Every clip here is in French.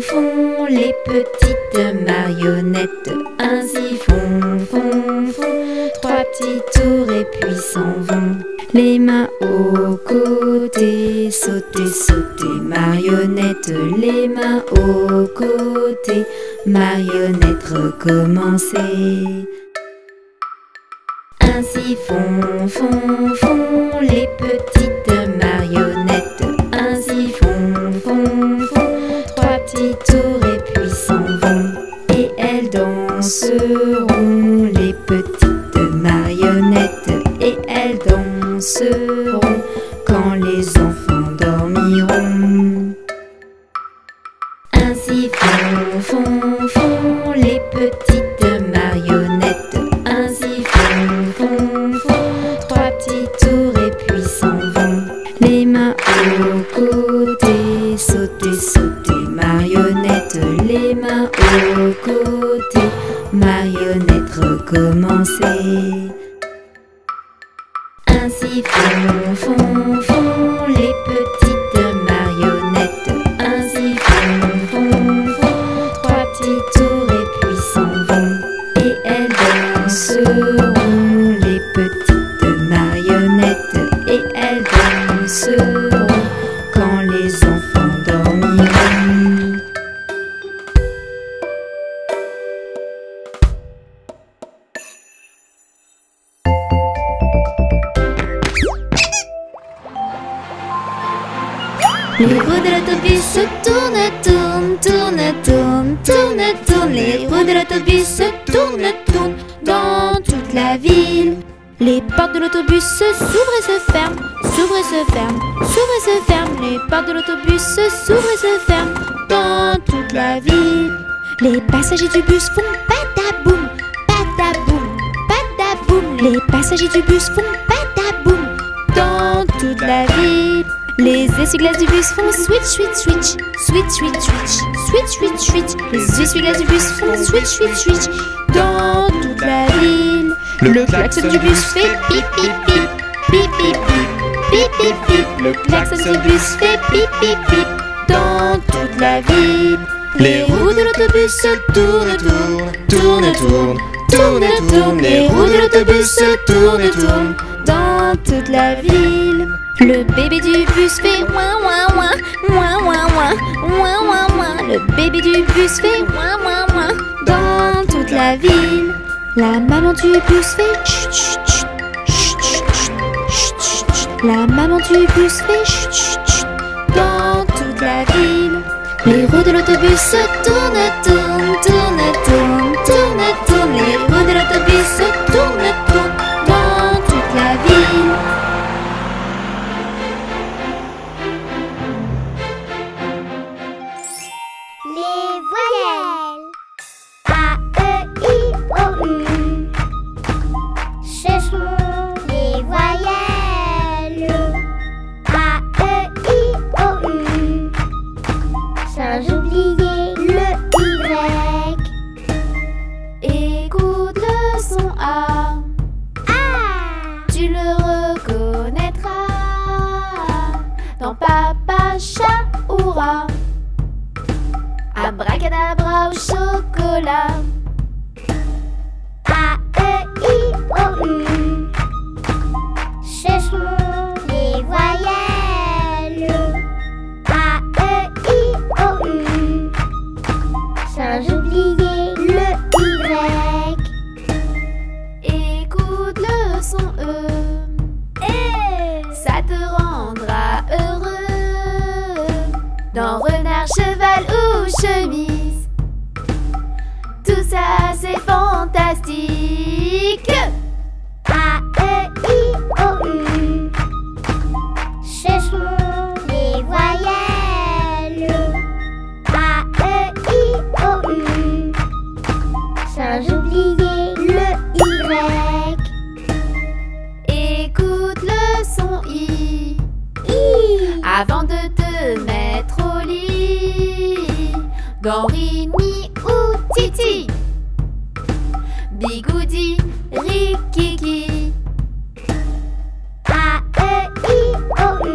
font les petites marionnettes. Ainsi font 3 petits tours et puis s'en vont. Les mains aux côtés, sauter, marionnette. Les mains aux côtés, marionnette, recommencer. Ainsi font les petites marionnettes. Ainsi font 3 petits tours et puis s'en vont. Et elles danseront, les petites marionnettes. Et elles danseront quand les enfants dormiront. Ainsi font les petites marionnettes. Ainsi font 3 petits tours et puis s'en vont. Les mains aux côtés, sauter, marionnette. Les mains aux côtés, marionnette, recommencer. Ainsi font les petites marionnettes. Ainsi font 3 petits tours et puis s'en vont. Et elles danseront, les petites marionnettes. Et elles danseront quand les enfants dormiront. Les roues de l'autobus tournent, tournent. Les roues de l'autobus tournent dans toute la ville. Les portes de l'autobus s'ouvrent et se ferment, s'ouvrent et se ferment, s'ouvrent et se ferment. Les portes de l'autobus s'ouvrent et se ferment dans toute la ville. Les passagers du bus font pataboum, pataboum, pataboum. Les passagers du bus font pataboum dans toute la ville. Les essuie-glaces du bus font switch, switch, switch, switch, switch, switch, switch, switch, switch. Les essuie-glaces du bus font switch, switch, switch dans toute la ville. Le klaxon du bus fait pip, pip, pip, pip, pip, pip, pip, pip, pip. Le klaxon du bus fait pip, pip, pip dans toute la ville. Les roues de l'autobus tournent, tournent. Les roues de l'autobus tournent dans toute la ville. Le bébé du bus fait ouin ouin ouin, ouin ouin ouin, ouin ouin ouin. Le bébé du bus fait ouin ouin ouin dans toute la ville. La maman du bus fait chut chut chut, chut chut chut, chut chut. La maman du bus fait chut chut chut dans toute la ville. Les roues de l'autobus tournent, tournent. Les roues de l'autobus tournent dans toute la ville. Les voyelles A, E, I, O, U. Ce sont les voyelles A, E, I, O, U. Sans oublier le Y. Écoute le son A, tu le reconnaîtras dans Papa Chat ou Rat. Abracadabra au chocolat. A, E, I, O, U. Ce sont les voyelles A, E, I, O, U. Sans oublier le Y. Écoute le son E, ça te rendra heureux. Dans renard, cheval ou chemise, tout ça c'est fantastique. A, E, I, O, U. Ce sont les voyelles A, E, I, O, U. Sans oublier le Y. Écoute le son I, avant de te mettre au lit. Dans Rini ou Titi, Bigoudi, Rikiki. A, E, I, O, U.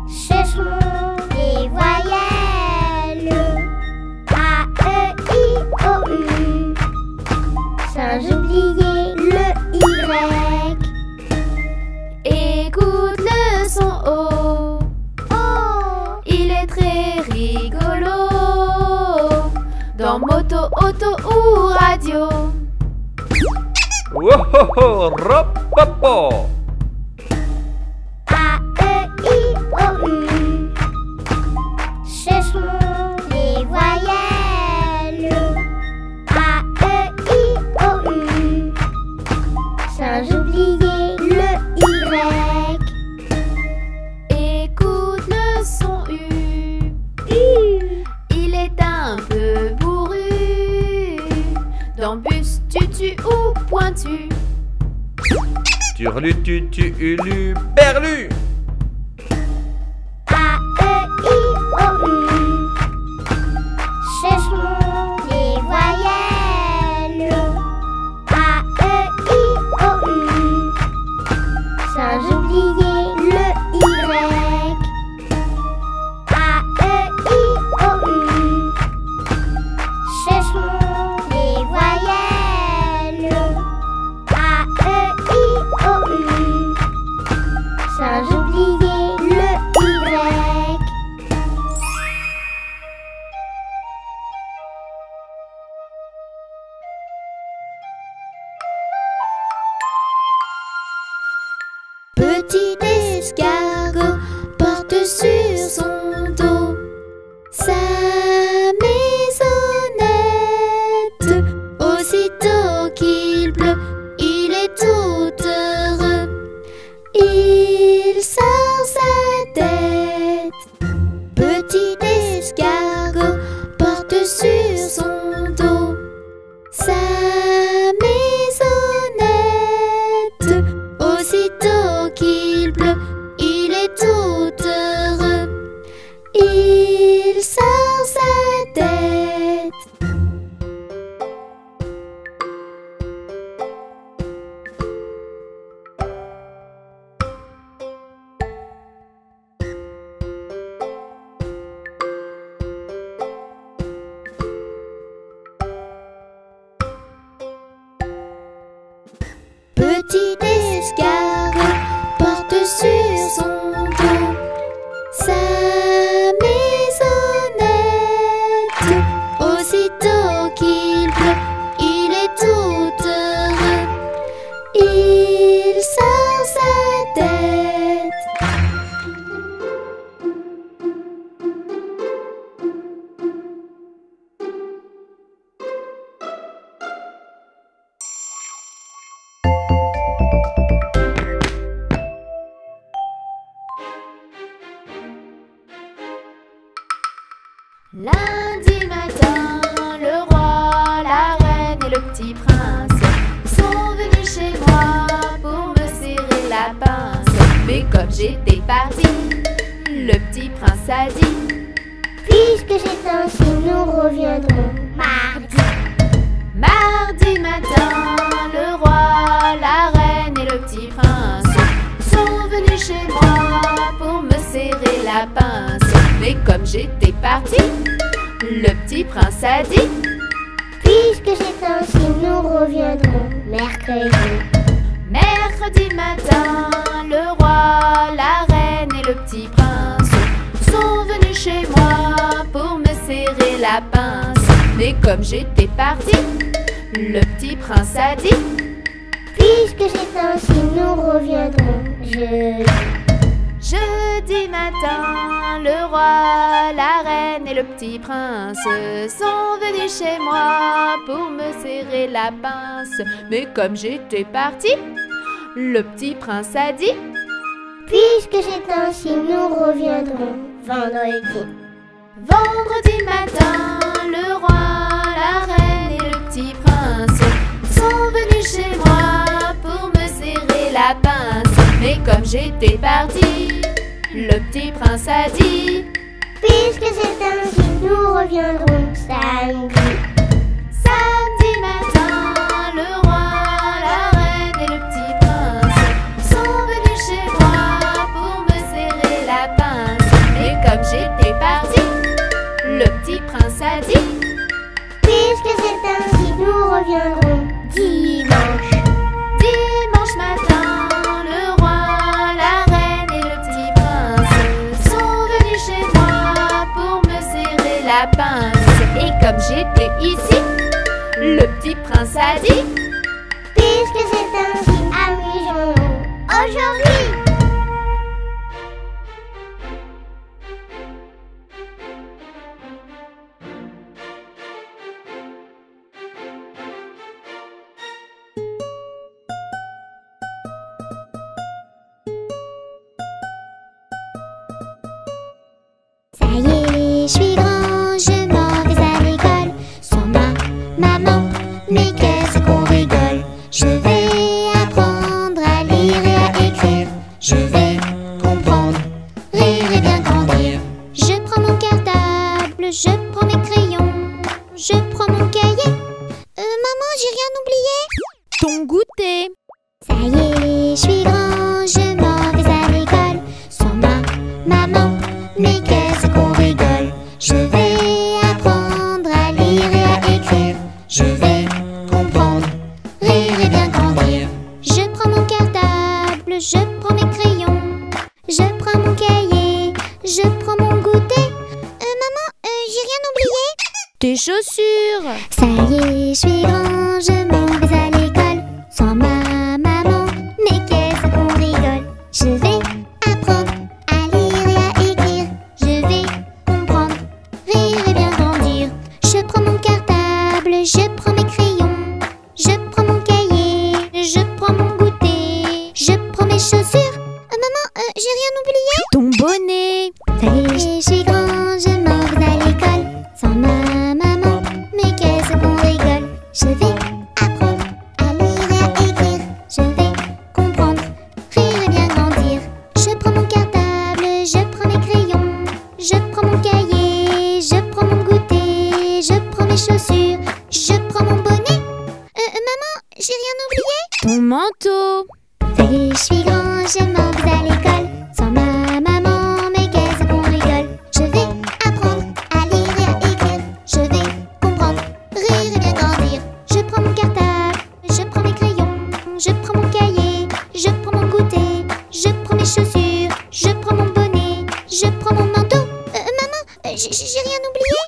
Ce sont les voyelles dans moto, auto ou radio. Wohoho, ropopo. A, E, I, O, U. Ce sont les voyelles. A, E, I, O, U. Sans oublier le Y. Écoute le son U. Il est un peu bourru. Dans bus, tutu ou pointu. Turlu, tutu, ulu, berlu. A, E, I, O, U. Ce sont les voyelles. A, E, I, O, U. Sans oublier le Y. A, E, I, O, U. Ce sont les voyelles. A, E, I, O, U. Sans oublier le Y. Petit escargot porte sur son dos sa maisonnette. Aussitôt qu'il pleut, il est tout heureux. Il sort sa tête. Petit escargot porte sur son dos sa maisonnette. Aussitôt qu'il pleut, il est tout heureux. Il sort sa tête. Petit escargot porte sur son dos sa maisonnette. Aussitôt qu'il pleut, il est tout heureux. Il sort sa tête. Lundi matin, le roi, la reine et le petit prince sont venus chez moi pour me serrer la pince. Mais comme j'étais partie, le petit prince a dit: Puisque c'est ainsi, nous reviendrons mardi. Mardi matin, le roi, la reine et le petit prince sont venus chez moi pour me serrer la pince. Mais comme j'étais partie, le petit prince a dit: Puisque c'est ainsi, nous reviendrons mercredi. Mercredi matin, le roi, la reine et le petit prince sont venus chez moi pour me serrer la pince. Mais comme j'étais partie, le petit prince a dit: Puisque c'est ainsi, nous reviendrons jeudi. Jeudi matin, le roi, la reine et le petit prince sont venus chez moi pour me serrer la pince. Mais comme j'étais partie, le petit prince a dit: Puisque c'est ainsi, nous reviendrons vendredi. Vendredi matin, le roi, la reine et le petit prince sont venus chez moi pour me serrer la pince. Mais comme j'étais partie, le petit prince a dit: Puisque c'est ainsi, nous reviendrons samedi. Samedi matin, le roi, la reine et le petit prince sont venus chez moi pour me serrer la pince. Mais comme j'étais partie, le petit prince a dit: Puisque c'est ainsi, nous reviendrons dimanche. Dimanche matin, le roi, la reine et le petit prince sont venus chez moi pour me serrer la la pince. Et comme j'étais ici, le petit prince a dit: puisque c'est ainsi, amusons-nous aujourd'hui. Ça y est, je suis grand, je m'en vais à l'école. Sans ma maman, mais qu'est-ce qu'on rigole. Je vais apprendre à lire et à écrire. Je vais comprendre, rire et bien grandir. Je prends mon cartable, je prends mes crayons, je prends mon cahier. Maman, j'ai rien oublié. Ton goûter. Ça y est, je suis grand, je m'en vais à l'école. Sans ma maman, mais qu'est-ce qu'on rigole. Je vais apprendre à lire et à écrire. Je vais comprendre, rire et bien grandir. Je prends mon cartable, je prends mes crayons, je prends mon cahier, je prends mon goûter. Maman, j'ai rien oublié. Tes chaussures. Ça y est, je suis grand, je m'en vais à l'école. Sans ma maman, mais qu'est-ce qu'on rigole. Je vais apprendre à lire et à écrire. Je vais comprendre, rire et bien grandir. Je prends mon cartable, je prends mes crayons, je prends mon cahier, je prends mon goûter, je prends mes chaussures. Maman, j'ai rien oublié. Ton bonnet. Ça y est, je suis grand, je m'en vais à l'école. Sans ma maman, mais qu'est-ce qu'on rigole. Je vais apprendre à lire et à écrire. Je vais comprendre, rire et bien grandir. Je prends mon cartable, je prends mes crayons, je prends mon cahier, je prends mon goûter, je prends mes chaussures, je prends mon bonnet. Maman, j'ai rien oublié. Ton manteau. Ça y est, je suis grand, je m'en vais à l'école. Sans ma maman, mais qu'est-ce qu'on rigole. Je vais apprendre à lire et à écrire. Je vais comprendre, rire et bien grandir. Je prends mon cartable, je prends mes crayons, je prends mon cahier, je prends mon goûter, je prends mes chaussures, je prends mon bonnet, je prends mon manteau. Maman, j'ai rien oublié.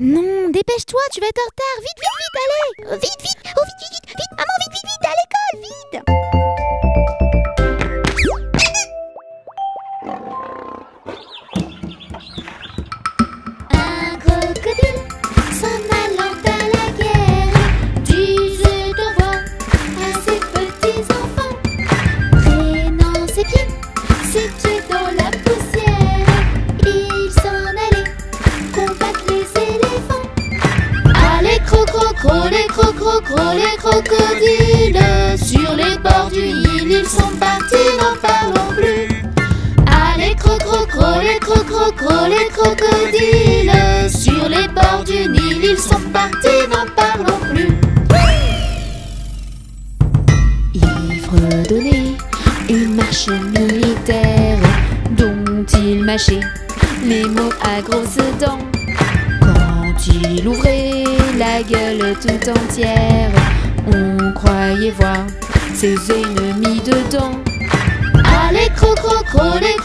Non, dépêche-toi, tu vas être en retard. Vite, vite, vite, allez. Vite, vite, oh vite, vite, vite, vite. Maman, vite, vite, vite, à l'école, vite. Un crocodile s'en allant à la guerre disait au revoir à ses petits enfants. Traînant ses pieds, ses pieds dans la poussière, il s'en allait combattre les éléphants. Allez crocro, les crocro, les crocodiles, sur les bords du Nil ils sont partis, n'en parlons plus. Allez crocro, les crocodiles, sur les bords du Nil ils sont partis, n'en parlons plus. Il fredonnait une marche militaire dont il mâchait les mots à grosses dents. Quand il ouvrait la gueule tout entière, on croyait voir ses ennemis dedans. Allez crocro, les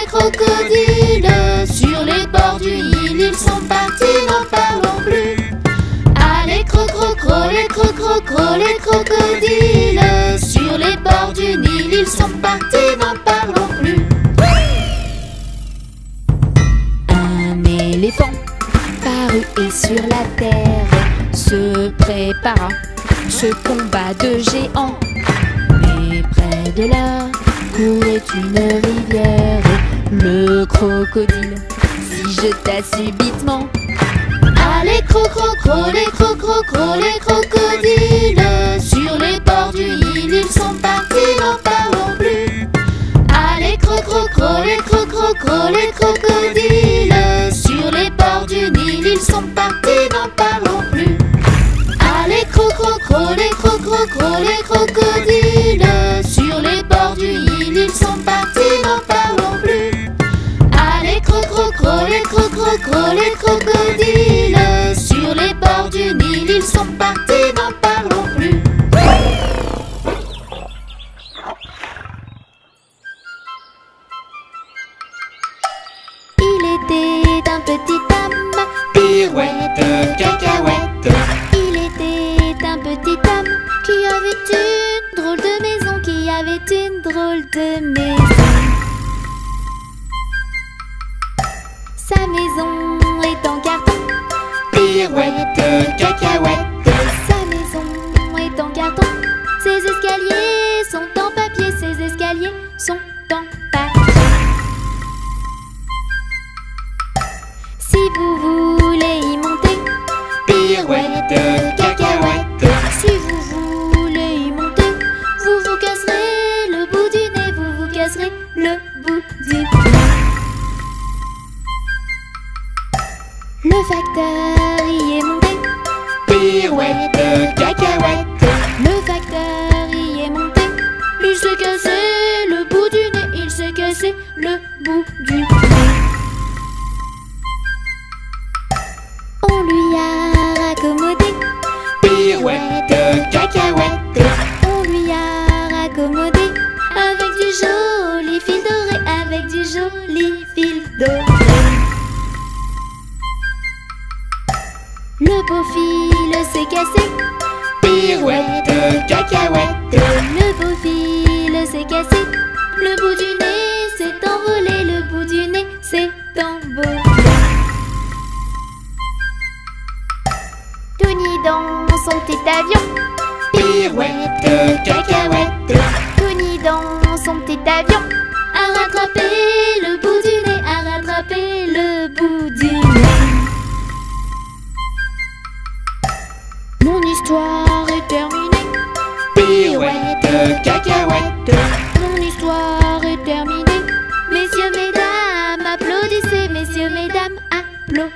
crocodiles, sur les bords du Nil ils sont partis, n'en parlons plus. Allez crocro, les crocodiles, sur les bords du Nil ils sont partis, n'en parlons plus. Un éléphant parut et sur la terre se prépara ce combat de géants. Mais près de là courait une rivière. Le crocodile s'y jeta subitement. Allez crocro, les crocodiles, sur les bords du Nil ils sont partis, n'en parlons plus. Allez crocro, les crocodiles, sur les bords du Nil ils sont partis, n'en parlons plus. Allez crocro, les crocodiles, sur les bords du Nil ils sont partis, n'en parlons plus. Allez crocro, les crocodiles, sur les bords du Nil ils sont partis, n'en parlons plus. Il était un petit homme drôle de maison, qui avait une drôle de maison. Sa maison est en carton, pirouette, cacahuète. Sa maison est en carton, ses escaliers sont en papier, ses escaliers sont en papier. Si vous voulez y monter, pirouette, cacahuète. Si vous voulez y monter, vous vous casserez le bout du nez, vous vous casserez le bout du nez. Le facteur y est monté, pirouette, cacahuète. Le facteur y est monté, il s'est cassé le bout du nez, il s'est cassé le bout du nez. On lui a raccommodé, pirouette, cacahuète. On lui a raccommodé avec du joli fil doré, avec du joli fil doré. Le beau fil s'est cassé, pirouette, cacahuète. Le beau fil s'est cassé, le bout du nez s'est envolé, le bout du nez s'est envolé. Tony dans son petit avion, pirouette, cacahuète. Tony dans son petit avion a rattrapé le bout du nez, a rattrapé le bout du nez. Mon histoire est terminée, pirouette, cacahuète. Mon histoire est terminée. Messieurs, mesdames, applaudissez. Messieurs, mesdames, applaudissez.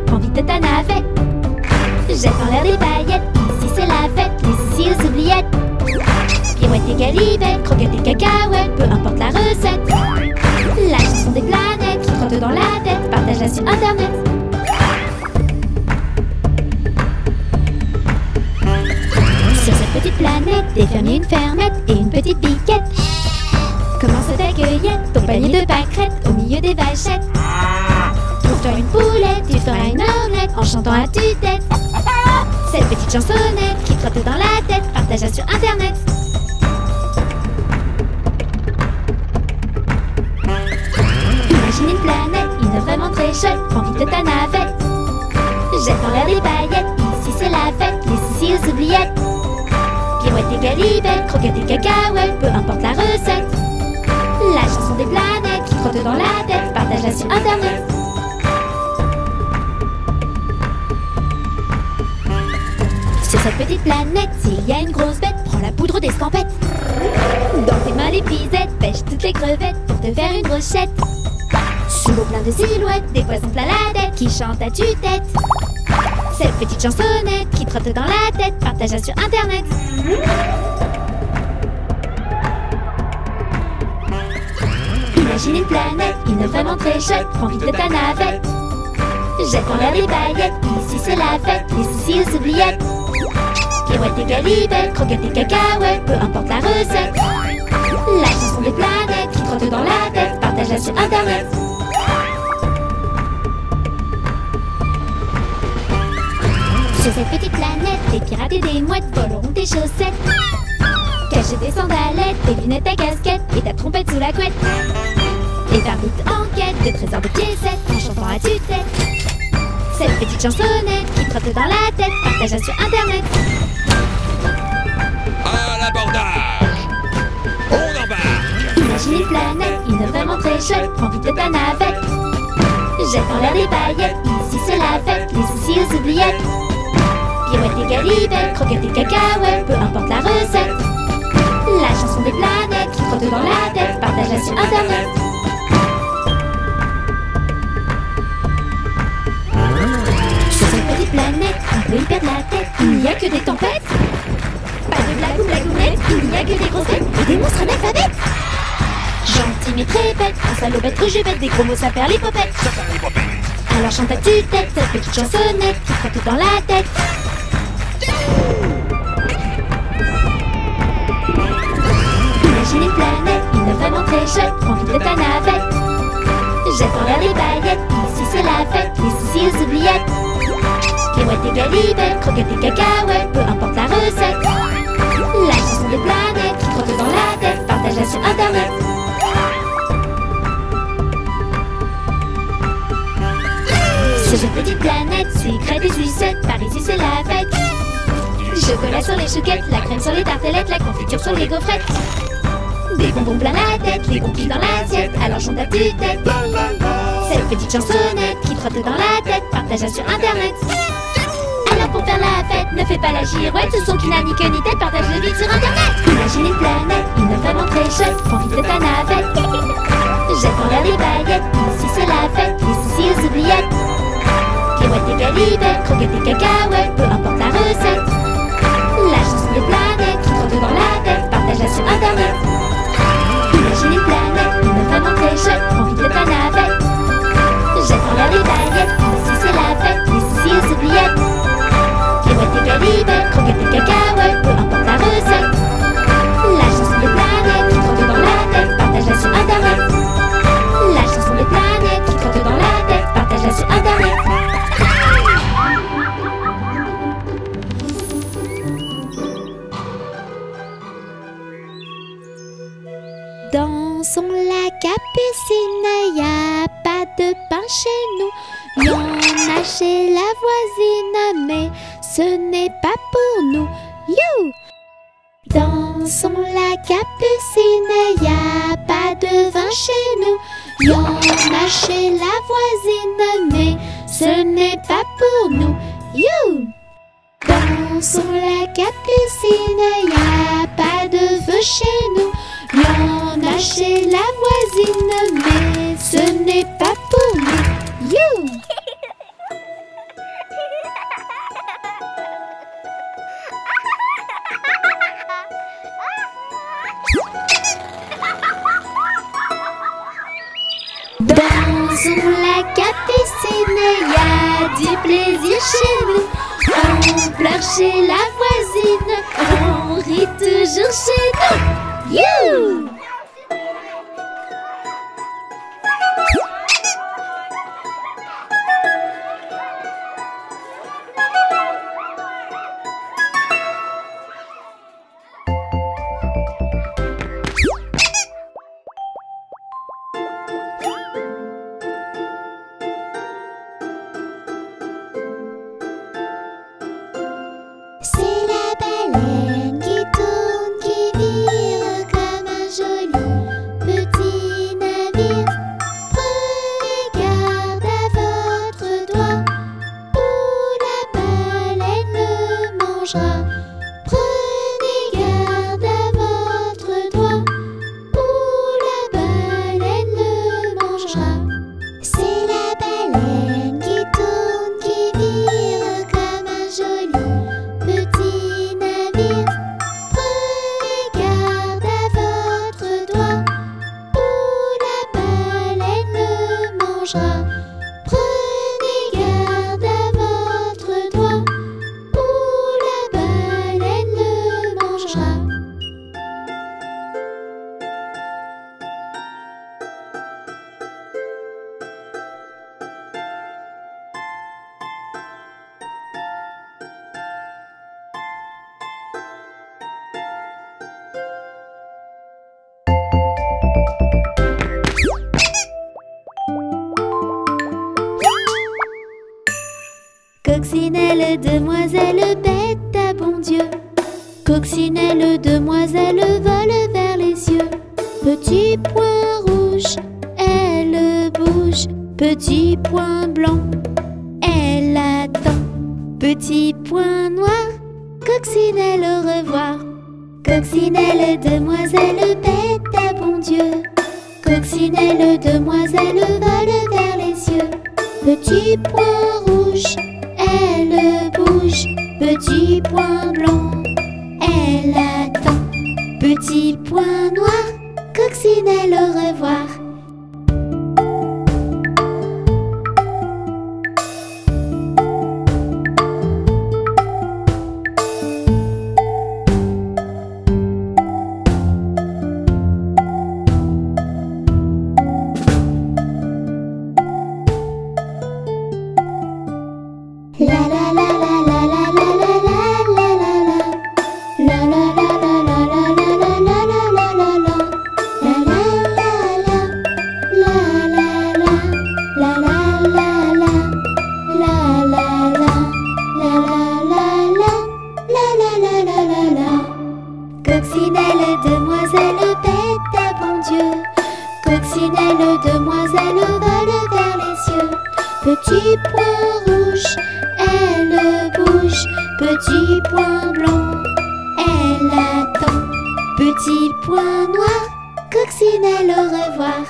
Prends vite ta navette, jette en l'air des paillettes. Ici c'est la fête, les ici aux oubliettes. Pirouette et galivette, croquettes et cacahuètes, peu importe la recette. La chanson des planètes qui trottent dans la tête, partage-la sur internet. Sur cette petite planète, des fermiers, une fermette et une petite biquette. Commence ta cueillette, ton panier de pâquerettes au milieu des vachettes. Trouve-toi une poulette, tu feras une omelette en chantant à tue-tête. Cette petite chansonnette qui trotte dans la tête, partage-la sur internet. Imagine une planète, une vraiment très chouette, prends vite ta navette. Jette en l'air des paillettes, ici c'est la fête, les ici aux oubliettes. Pirouette et galivette, croquettes et cacahuètes, peu importe la recette. La chanson des planètes qui trotte dans la tête, partage-la sur internet. Sur cette petite planète, s'il y a une grosse bête, prends la poudre d'escampette. Dans tes mains l'épuisette, pêche toutes les crevettes pour te faire une brochette. Sous l'eau plein de silhouettes, des poissons plein la tête qui chantent à tue-tête. Cette petite chansonnette qui trotte dans la tête, partage-la sur internet. Imagine une planète, une vraiment très chouette, prends vite ta navette. Jette en l'air des paillettes, ici c'est la fête, les ici aux oubliettes. Pirouette et galivette, croquettes et cacahuètes, peu importe la recette. La chanson des planètes qui trotte dans la tête, partage-la sur internet. Sur cette petite planète, des pirates et des mouettes voleront tes chaussettes. Cacher tes sandalettes, tes lunettes, ta casquette et ta trompette sous la couette. Et faire vite en quête de trésors de piécettes en chantant à tue-tête. Cette petite chansonnette qui trotte dans la tête, partage-la sur internet. À l'abordage! On embarque! Imagine une planète, une vraiment très chouette, prends vite ta navette. Jette en l'air des paillettes, ici c'est la fête, les ici aux oubliettes. Pirouette et galivette, croquettes et cacahuètes, peu importe la recette. La chanson des planètes qui trotte dans la tête, partage-la sur internet. Sur cette petite planète, on peut y perdre la tête, il n'y a que des tempêtes. Pas de blague ou blagounette, il n'y a que des grosses têtes et des monstres analphabètes. Gentil timide répète, un salopette, rejubette, des gros mots ça perd l'hypopète. Alors chante à tue-tête cette petite chansonnette qui trotte dans la tête. Imagine une planète, une vraiment très chouette, prends vite ta navette. Jette en l'air les paillettes, ici c'est la fête, ici aux oubliettes. Kéouettes et galibettes, croquettes et cacahuètes, peu importe la recette. La chanson des planètes qui trotte dans la tête, partage-la sur internet. Sur cette petite planète, sucrète et sucette, par ici c'est la fête. Chocolat sur les chouquettes, la crème sur les tartelettes, la confiture sur les gaufrettes. Des bonbons plein la tête, les cookies dans l'assiette, alors chante à tue-tête. Cette petite chansonnette qui trotte dans la tête, partage-la sur internet. Alors pour faire la fête, ne fais pas la girouette, ce son qui n'a ni queue ni tête, partage-le vite sur internet. Imagine une planète, une vraiment très chouette, prends vite de ta navette. Jette en l'air les baguettes, ici c'est la fête, ici aux oubliettes. Kéouettes et galibettes, croquettes et cacahuètes, peu importe la recette. La chanson des planètes qui trotte dans la tête, partage-la sur internet. Imagine une planète, une vraiment très chouette, prends vite de ta navette. Jette en l'air les baguettes, ici c'est la fête, ici aux oubliettes. Kéouettes et galibettes, croquettes et cacahuètes, peu importe la recette. La chanson des planètes qui trotte dans la tête, partage-la sur internet. La chanson des planètes qui trotte dans la tête, partage-la sur internet. Dansons la capucine, y a pas de pain chez nous. Y en a chez la voisine, mais ce n'est pas pour nous. You! Dansons la capucine, y a pas de vin chez nous. Y en a chez la voisine, mais ce n'est pas pour nous. You! Dansons la capucine, y a pas de feu chez nous. Y en a chez la voisine, mais ce n'est pas pour nous. You! Dansons la capucine, y a du plaisir chez nous. On pleure chez la voisine, on rit toujours chez nous. You! C'est la baleine qui tourne, qui vire comme un joli petit navire. Prenez garde à votre doigt, ou la baleine le mangera. Prenez garde à votre doigt, ou la baleine le mangera. C'est la baleine qui tourne, qui vire comme un joli petit navire. Prenez garde à votre doigt, ou la baleine le mangera. Prenez garde à votre doigt, ou la baleine le mangera. Coccinelle, demoiselle, bête à bon Dieu. Coccinelle, demoiselle, vole vers les cieux. Petit point rouge, elle bouge. Petit point blanc, elle attend. Petit point noir, coccinelle, au revoir. Coccinelle, demoiselle, bête à bon Dieu. Coccinelle, demoiselle, vole vers les cieux. Petit point rouge, elle bouge. Petit point blanc, elle attend. Petit point noir, coccinelle, Coccinelle, au revoir. Coccinelle, demoiselle, bête à bon Dieu. Coccinelle, demoiselle, vole vers les cieux. Petit point rouge, elle bouge. Petit point blanc, elle attend. Petit point noir, Coccinelle, au revoir.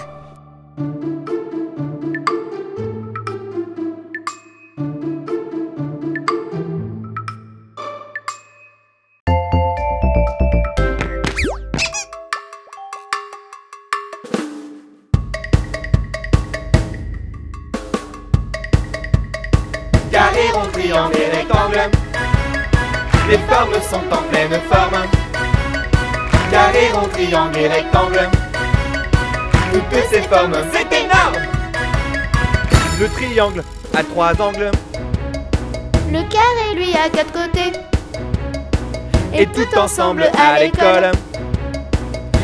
Carré, rond, triangle et rectangle, les formes sont en pleine forme. Carré, rond, triangle et rectangle, toutes ces formes, c'est énorme. Le triangle a 3 angles. Le carré, lui, a 4 côtés. Et tout ensemble à l'école,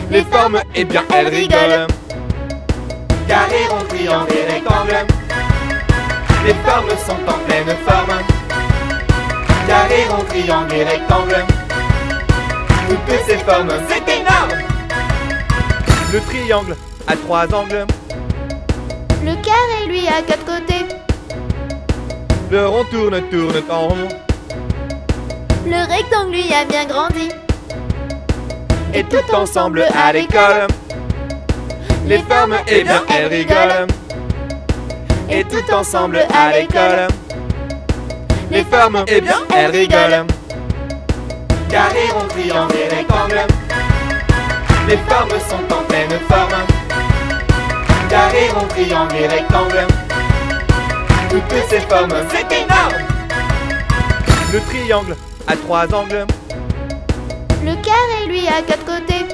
les formes, eh bien, elles rigolent. Carré, rond, triangle et rectangle, les formes sont en pleine forme. Carré, rond, triangle et rectangle, toutes ces formes, c'est énorme. Le triangle a 3 angles. Le carré, lui, a 4 côtés. Le rond tourne en rond. Le rectangle, lui, a bien grandi. Et tout ensemble à l'école, les formes, eh bien, elles rigolent. Et tout ensemble à l'école, les formes, eh bien, elles rigolent. Carré, rond, triangle et rectangle, les formes sont en pleine forme. Carré, rond, triangle et rectangle, toutes ces formes, c'est énorme. Le triangle a 3 angles. Le carré, lui, a 4 côtés.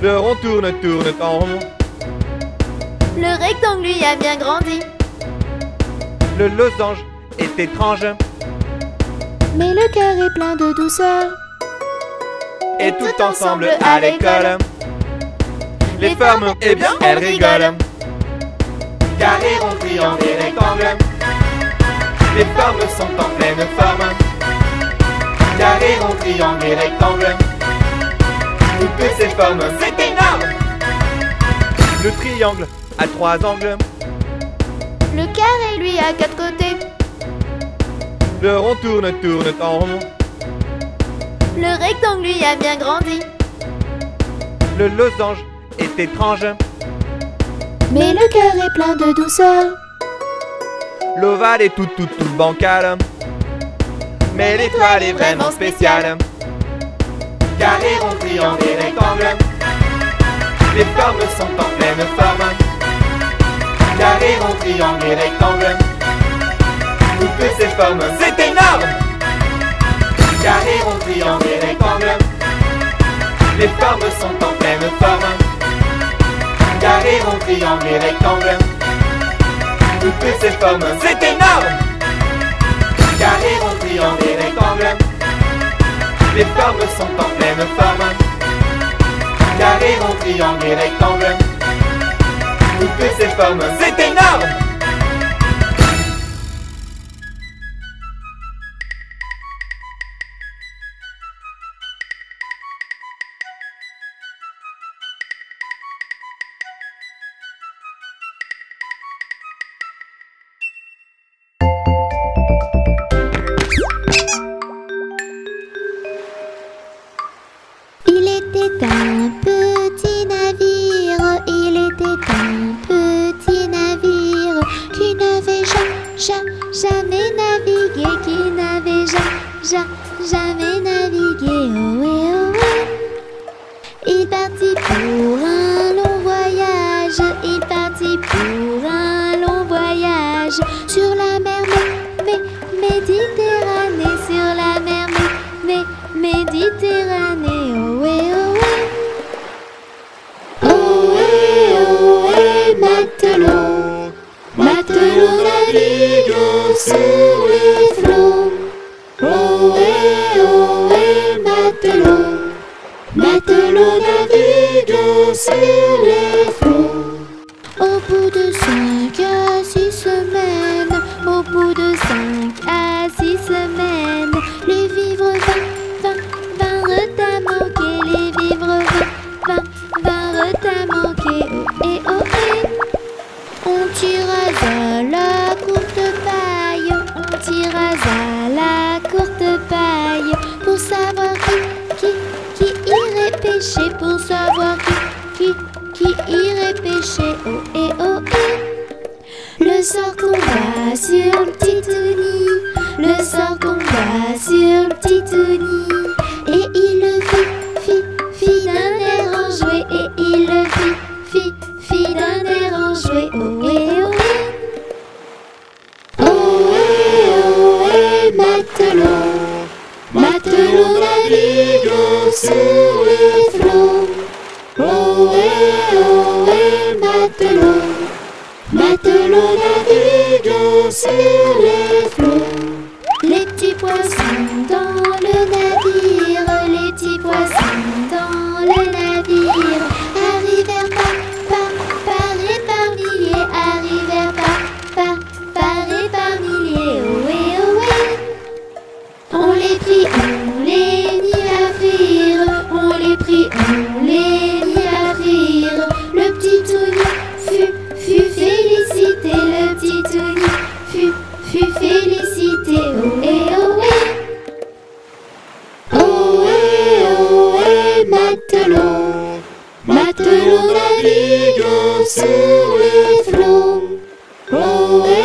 Le rond tourne en rond. Le rectangle, lui, a bien grandi. Le losange est étrange. Mais le cœur est plein de douceur. Et tout ensemble à l'école, les formes, eh bien, elles rigolent. Carré, rond, triangle et rectangle, les formes sont en pleine forme. Carré, rond, triangle et rectangle, toutes ces formes, c'est énorme. Le triangle a 3 angles. Le carré, lui, a 4 côtés. Le rond tourne en rond. Le rectangle, lui, a bien grandi. Le losange est étrange. Mais le cœur est plein de douceur. L'ovale est tout bancal. Mais l'étoile est vraiment spéciale. Carré, rond, triangle et rectangle, les formes sont en pleine forme. Carré, rond, triangle et rectangle, toutes ces formes, c'est énorme. Carré, rond, triangle et rectangle, les formes sont en pleine forme. Carré, rond, triangle et rectangle, toutes ces formes, c'est énorme. Carré, rond, triangle et rectangle, les formes sont en pleine forme. Carré, rond, triangle et rectangle, toutes ces formes, c'est énorme. Jamais navigué, qui n'avait jamais navigué, oh, eh, oh, eh. Il partit pour sur les flots. Ohé, matelot, matelot navigue sur les flots. Au bout de 5 à 6 semaines, au bout de 5 à 6 semaines, les vivres vinrent à manquer, les vivres vinrent à manquer. Ohé, ohé. On tira à la courte paille, on tira à la courte paille, pour savoir qui irait pêcher, pour savoir qui irait pêcher. Ohé, ohé. Le sort tomba sur le petit Tony, le sort tomba sur le petit Tony, et il le fit d'un air enjoué, et il le fit d'un air enjoué. Ohé, ohé. Ohé, matelot, matelot navigue sur les flots. Ohé, matelot, matelot navigue sur les flots. Les petits poissons dans le navire, les petits poissons dans le navire, arrivèrent par et par milliers, arrivèrent par et par milliers. Ohé, ohé. On les prit, on les mit à frire, on les prit, on les mit à frire. Le petit Tony fut félicité, le petit Tony fut félicité. Ohé, ohé. Ohé, matelot, matelot navigue sur les flots. Ohé,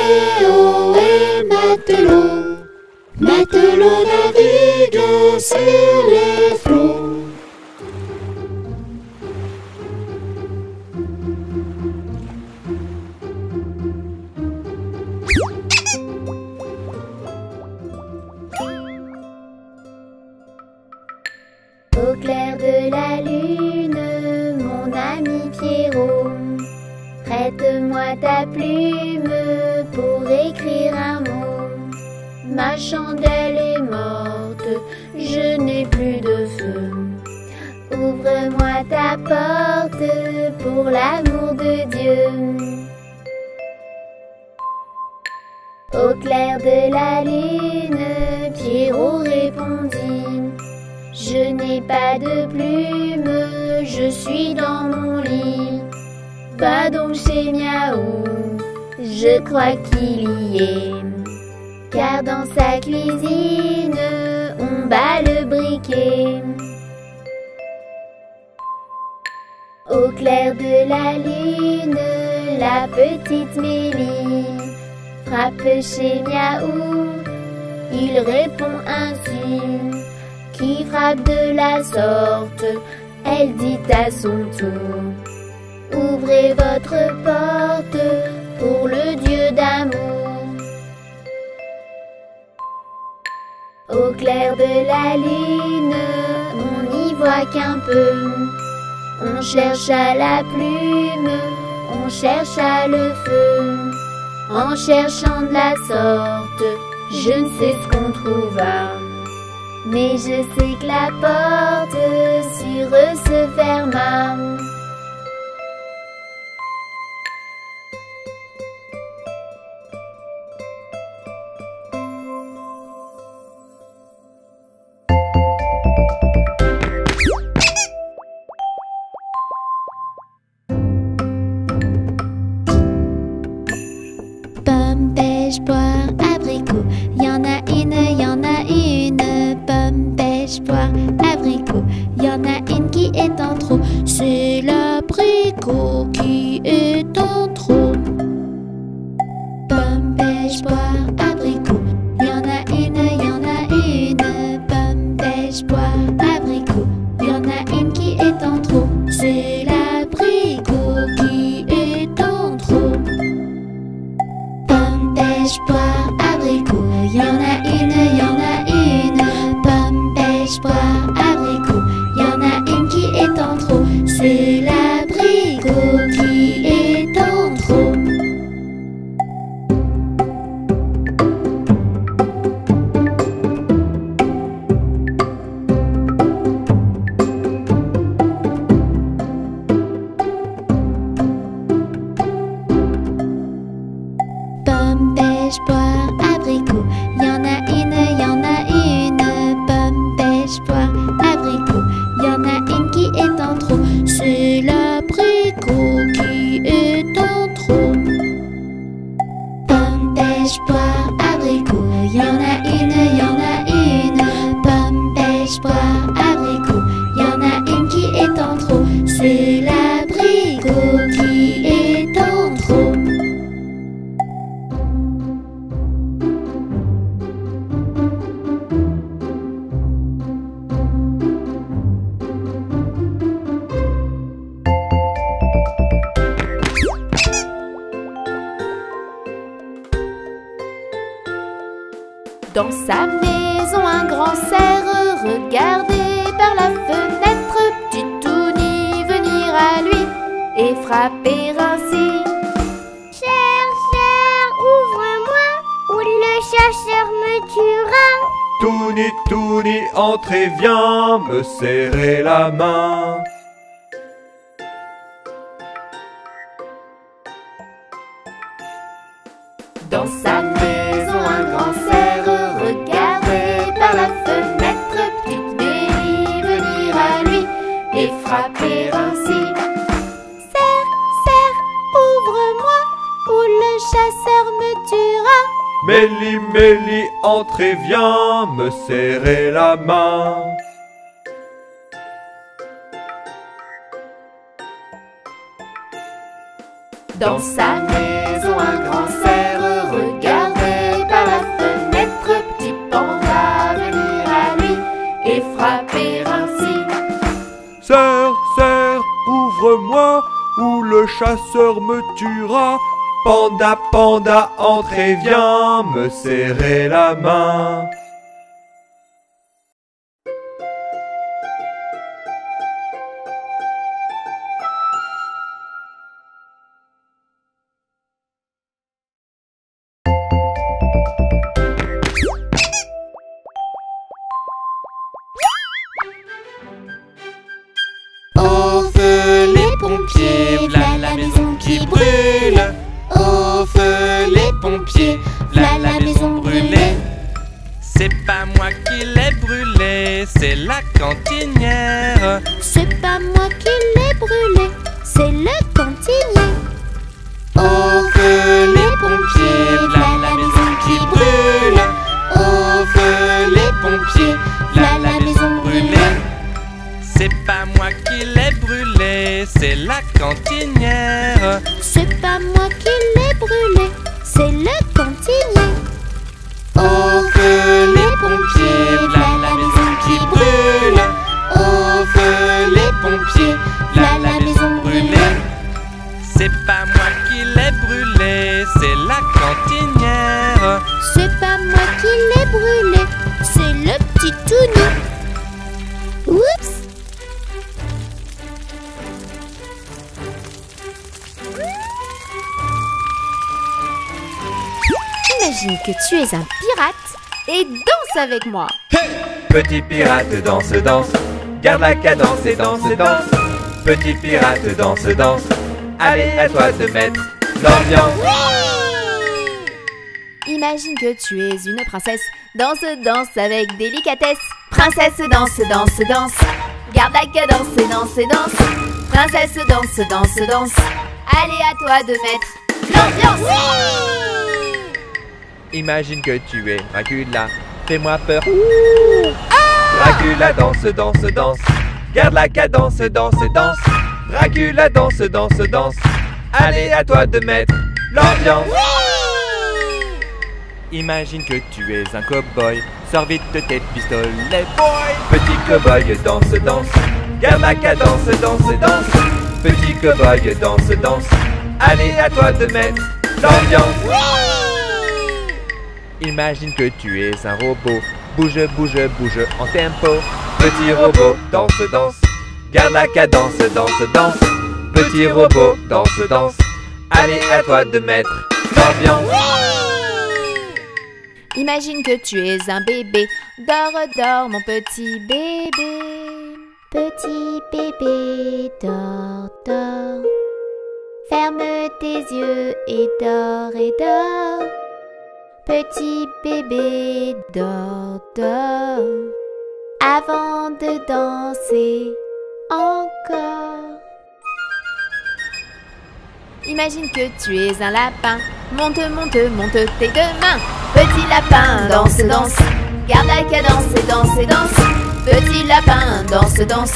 matelot, matelot navigue sur les flots. Au clair de la lune, mon ami Pierrot, prête-moi ta plume pour écrire un mot. Ma chandelle est morte, je n'ai plus de feu. Ouvre-moi ta porte pour l'amour de Dieu. Au clair de la lune, Pierrot répondit: je n'ai pas de plume, je suis dans mon lit. Va donc chez Miaou, je crois qu'il y est. Car dans sa cuisine, on bat le briquet. Au clair de la lune, la petite Mélie frappe chez Miaou. Il répond ainsi: qui frappe de la sorte? Elle dit à son tour: ouvrez votre porte pour le Dieu d'amour. Au clair de la lune, on n'y voit qu'un peu. On cherche à la plume, on cherche à le feu. En cherchant de la sorte, je ne sais ce qu'on trouva. Mais je sais que la porte sur eux se ferma. Pomme, pêche, poire, abricot, y en a une, pomme, pêche, poire, abricot, y en a une qui est en trop, c'est l'abricot qui est en trop. Pomme, pêche, poire, abricot, y en a une, pomme, pêche, poire, abricot, y en a une qui est en trop, c'est l'abricot qui est en trop. Pomme, pêche, poire, abricot, y en a une, pomme, pêche, poire, abricot, y en a une qui est en trop, c'est l'abricot qui Dans sa maison, un grand cerf regardait par la fenêtre petit Touni venir à lui et frapper ainsi. Cher, ouvre-moi, ou le chasseur me tuera. Touni, Touni, entre et viens me serrer la main. Dans sa maison, un grand cerf regardait par la fenêtre petite Mélie venir à lui et frapper ainsi. Cerf, ouvre-moi, ou le chasseur me tuera. Mélie, Mélie, entre et viens me serrer la main. Dans sa maison, un grand cerf regardait par la fenêtre petit panda venir à lui et frapper ainsi. Cerf, ouvre-moi, ou le chasseur me tuera. Panda, panda, entre et viens me serrer la main. Au feu les pompiers, v'là la maison qui brûle. Au feu les pompiers, v'là la maison brûlée. C'est pas moi qui l'ai brûlée, c'est la cantinière. C'est pas moi qui l'ai brûlé, c'est le cantinier. Au feu les pompiers, v'là la maison qui brûle. Au feu les pompiers, v'là la maison brûlée. C'est pas moi qui l'ai brûlée, c'est la cantinière. C'est pas moi qui l'ai brûlé, c'est le cantinier. Au feu les pompiers, v'là la maison qui brûle. Au feu les pompiers, v'là la maison brûlée. C'est pas moi qui l'ai brûlée, c'est la cantinière. C'est pas moi qui l'ai brûlé, c'est le petit Touni. Oups! Imagine que tu es un pirate et danse avec moi. Petit pirate danse, danse, garde la cadence et danse, danse. Petit pirate danse, danse, allez à toi de mettre l'ambiance. Imagine que tu es une princesse, danse, danse avec délicatesse. Princesse danse, danse, danse, garde la cadence et danse, danse. Princesse danse, danse, danse, allez à toi de mettre l'ambiance. Imagine que tu es Dracula, fais-moi peur. Dracula danse, danse, danse, garde la cadence, danse, danse. Dracula danse, danse, danse, allez à toi de mettre l'ambiance. Imagine que tu es un cow-boy, sors vite de tes pistolets, boy. Petit cow-boy danse, danse, garde la cadence, danse, danse. Petit cow-boy danse, danse, allez à toi de mettre l'ambiance. Imagine que tu es un robot, bouge, bouge, bouge en tempo. Petit robot danse, danse, garde la cadence, danse, danse. Petit robot danse, danse, allez à toi de mettre l'ambiance. Imagine que tu es un bébé, dors, dors mon petit bébé. Petit bébé, dors, dors. Ferme tes yeux et dors et dors. Petit bébé, dors, dors. Avant de danser encore. Imagine que tu es un lapin, monte, monte, monte tes deux mains. Petit lapin, danse, danse, garde la cadence et danse et danse. Petit lapin, danse, danse,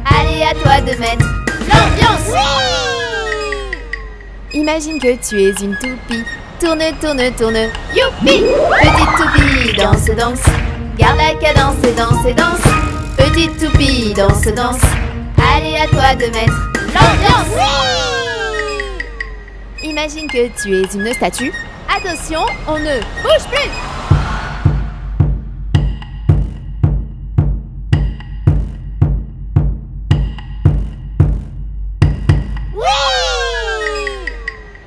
allez à toi de mettre l'ambiance. Imagine que tu es une toupie, tourne, tourne, tourne, youpi. Petite toupie, danse, danse, garde la cadence et danse et danse. Petite toupie, danse, danse, allez à toi de mettre l'ambiance. Imagine que tu es une statue. Attention, on ne bouge plus.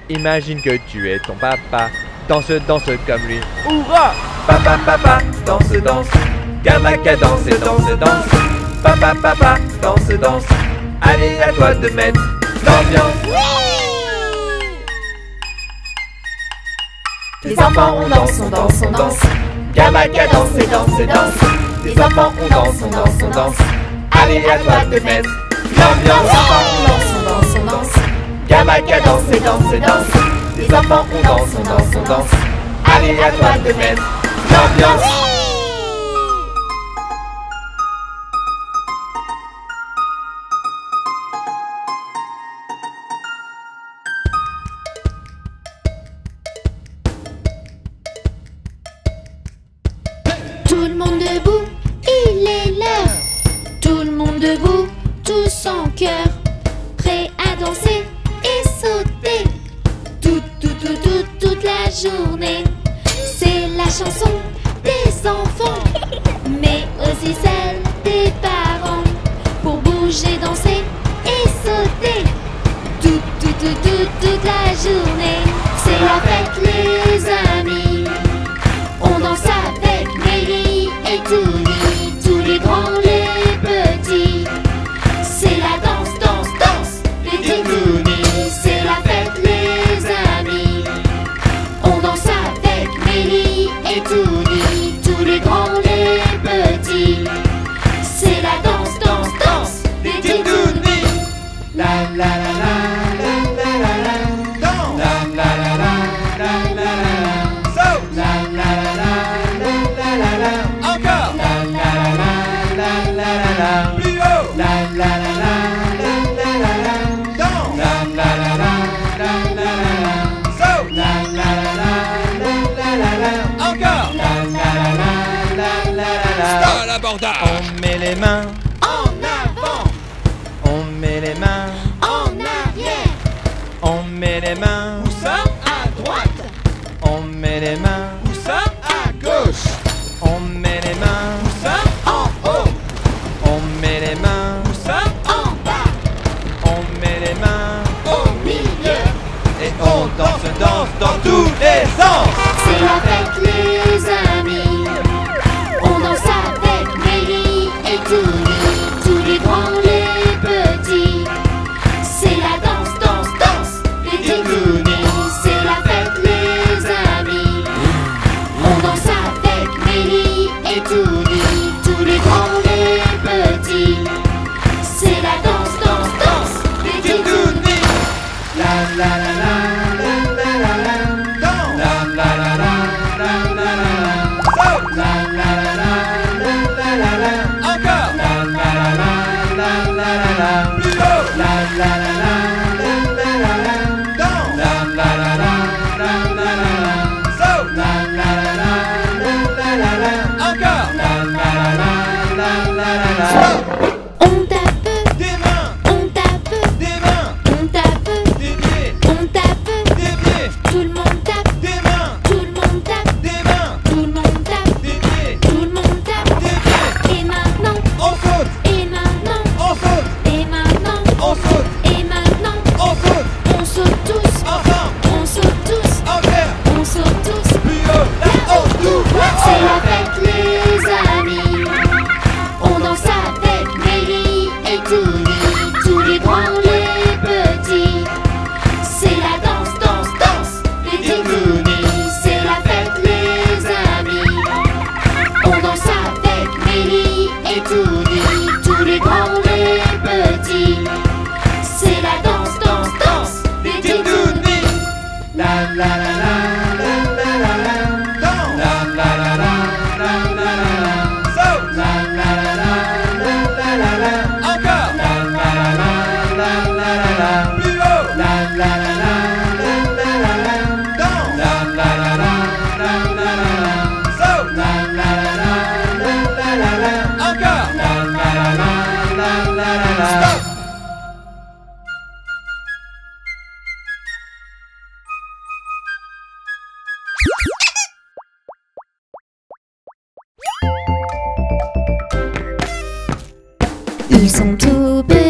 Imagine que tu es ton papa. Danse, danse comme lui. Hourra! Papa, papa, danse, danse. Garde la cadence et danse, danse. Papa, papa, danse, danse. Allez, à toi de mettre l'ambiance. Les enfants, on danse, on danse, on danse. Garde la cadence et danse, danse. Les enfants, on danse, on danse, on danse. Allez, à toi de mettre Les l'ambiance. enfants, on danse, on danse, on danse. Garde la cadence et danse, danse. Les enfants, on danse, on danse, on danse. Allez, à toi de mettre l'ambiance. Tout le monde debout, il est l'heure. Tout le monde debout, tous en cœur. Prêt à danser et sauter. Toute la journée. C'est la chanson des enfants, mais aussi celle des parents. Pour bouger, danser et sauter. Toute la journée. C'est la fête, les amis. On danse avec Mélie et Touni, tous les grands, les petits. C'est la danse, danse, danse, les Touni. C'est la fête, les amis. On danse avec Mélie et Touni, tous les grands, les petits. C'est la danse, danse, danse, les Touni. La la la la la la la la. Danse. La la la la la la la. Saute. La la la la la la la. Encore. La la la la la la la. Plus haut. La la la la la la la. Danse. La la la la la la la. Saute. La la la la la la la. Encore. La la la la la la la. À l'abordage. On met les mains En avant, on met les mains, en arrière, on met les mains, Où ça? à droite, on met les mains, Où ça? À gauche. on met les mains, Où ça? en haut, on met les mains, Où ça? en bas, on met les mains, au milieu. et on danse, danse dans tous les sens. C'est la fête, les amis. On danse avec Mélie et Touni, tous les grands, les petits. C'est la danse, danse, danse, les Touni. C'est la fête, les amis. On danse avec Mélie et Touni, tous les grands, les petits. C'est la danse, danse, danse, les Touni. La la la la la la la la. Danse. La la la la la la la la. Saute. La la la la la la la. Encore. La la la la la la la. Plus haut. La la la la la la la. Danse. La la la la la la la. Saute. La la la la la la la. Encore. La la la la la la. Stop. On tape, Des mains, on tape, des mains, on tape, des pieds, on tape. des pieds, Tout le monde tape, des mains, tout le monde tape, des mains, tout le monde tape, des pieds, tout le monde tape. des pieds. Et maintenant, On saute, et maintenant, on saute, et maintenant, on saute, et maintenant. on saute, On saute tous, ensemble, on saute tous, en l'air, on saute tous. plus haut, là-haut, tout, C'est la fête, les amis. On danse avec Mélie et Touni, tous les grands, les petits. C'est la danse, danse, danse, les Touni. C'est la fête, les amis. On danse avec Mélie et Touni, tous les grands, les petits. C'est la danse, danse, danse, les Touni. La la la la la la la la. Danse. La la la la la la la la. Saute. La la la la la la la. Encore. La la la la la la la. Plus haut. La la la la la la la. Danse. La la la la la la la. Saute. La la la la la la la. Encore. La la la la la la. Stop. Ils sont tout petits.